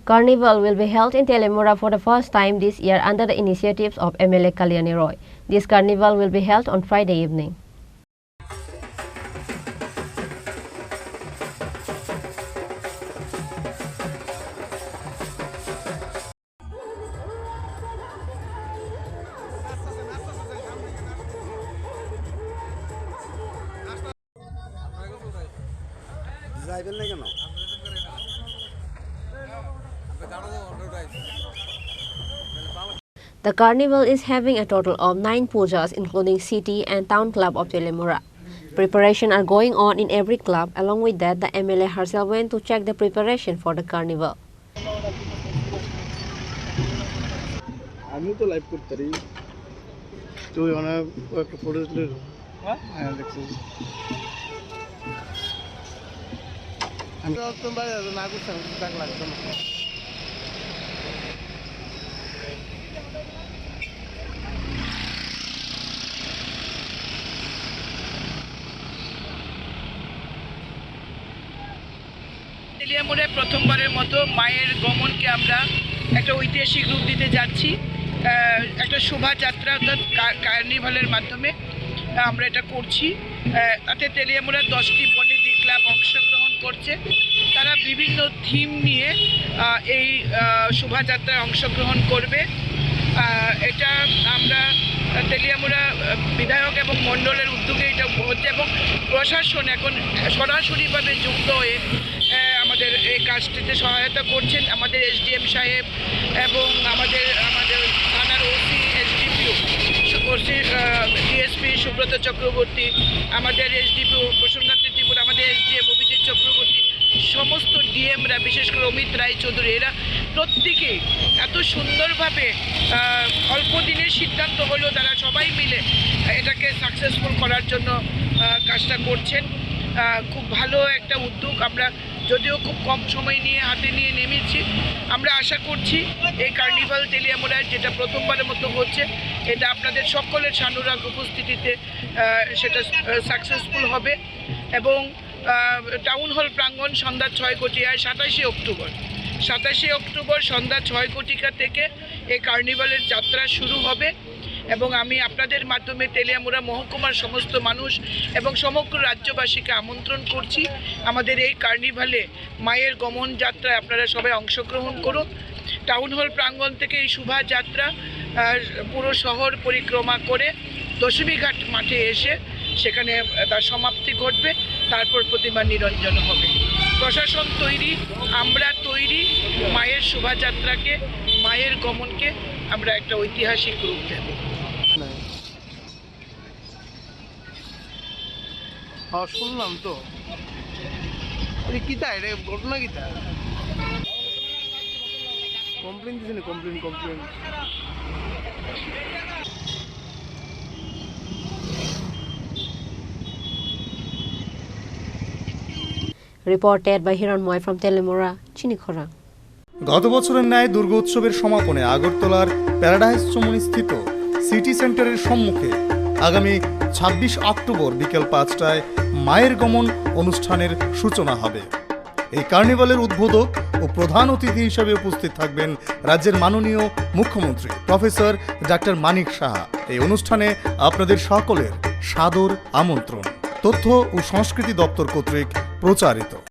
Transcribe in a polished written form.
Carnival will be held in Teliamura for the first time this year under the initiatives of MLA Kalyani Roy. This carnival will be held on Friday evening. The carnival is having a total of 9 pujas, including city and town club of Teliamura. Preparations are going on in every club. Along with that, the MLA herself went to check the preparation for the carnival. তেলিয়ামুড়ায় প্রথমবারের মতো মায়ের গমনকে আমরা একটা ঐতিহাসিক রূপ দিতে যাচ্ছি। একটা শোভাযাত্রা অর্থাৎ কার্নিভালের মাধ্যমে আমরা এটা করছি। তাতে তেলিয়ামুড়ার 10টি বনেদি ক্লাব অংশগ্রহণ করছে। তারা বিভিন্ন থিম নিয়ে এই শোভাযাত্রায় অংশগ্রহণ করবে। এটা আমরা তেলিয়ামুড়া বিধায়ক এবং মণ্ডলের উদ্যোগে এটা হচ্ছে এবং প্রশাসন এখন সরাসরিভাবে যুক্ত হয়ে আমাদের এই কাজটিতে সহায়তা করছেন। আমাদের এসডিএম সাহেব এবং আমাদের থানার OC SDPO DSP Subrata Chakraborty, আমাদের এসডিপিও প্রসন্নাথ ত্রিপুরা, আমাদের এসডিএম অভিজিৎ চক্রবর্তী, সমস্ত ডিএমরা, বিশেষ করে অমিত রায়চৌধুরী, এরা প্রত্যেকেই এত সুন্দরভাবে অল্প দিনের সিদ্ধান্ত হলো তারা সবাই মিলে এটাকে সাকসেসফুল করার জন্য কাজটা করছেন। খুব ভালো একটা উদ্যোগ। আমরা যদিও খুব কম সময় নিয়ে হাতে নিয়ে নেমেছি, আমরা আশা করছি এই কার্নিভাল তেলিয়ামুড়ায় যেটা প্রথমবারের মতো হচ্ছে এটা আপনাদের সকলের সানুরাগ উপস্থিতিতে সেটা সাকসেসফুল হবে এবং টাউন হল প্রাঙ্গণ সন্ধ্যা 6 কোটিয়ায় 27শে অক্টোবর সন্ধ্যা 6 কোটিকা থেকে এই কার্নিভালের যাত্রা শুরু হবে এবং আমি আপনাদের মাধ্যমে তেলিয়ামুড়া মহকুমার সমস্ত মানুষ এবং সমগ্র রাজ্যবাসীকে আমন্ত্রণ করছি আমাদের এই কার্নিভালে মায়ের গমন যাত্রায় আপনারা সবাই অংশগ্রহণ করুন। টাউন হল প্রাঙ্গণ থেকে এই শোভাযাত্রা পুরো শহর পরিক্রমা করে দশমীঘাট মাঠে এসে সেখানে তার সমাপ্তি ঘটবে, তারপর প্রতিমা নিরঞ্জন হবে। প্রশাসন তৈরি, আমরা তৈরি, মায়ের শোভাযাত্রাকে, মায়ের গমনকে আমরা একটা ঐতিহাসিক রূপ দেব। শুনলাম তো কিতা এটা ঘটনা কিতা কমপ্লেন দিয়েছেন complain Reported by Hiran Moy from Teliamura, Chini Khorang. গত বছরের ন্যায় দুর্গোৎসবের সমাপনে আগরতলার প্যারাডাইস চমুনি স্থিত সিটি সেন্টারের সম্মুখে আগামী 26 অক্টোবর বিকেল 5টায় মায়ের গমন অনুষ্ঠানের সূচনা হবে। এই কার্নিভালের উদ্বোধক ও প্রধান অতিথি হিসেবে উপস্থিত থাকবেন রাজ্যের মাননীয় মুখ্যমন্ত্রী প্রফেসর ডাক্তার মানিক সাহা। এই অনুষ্ঠানে আপনাদের সকলের সাদর আমন্ত্রণ। তথ্য ও সংস্কৃতি দপ্তর কর্তৃক প্রচারিত।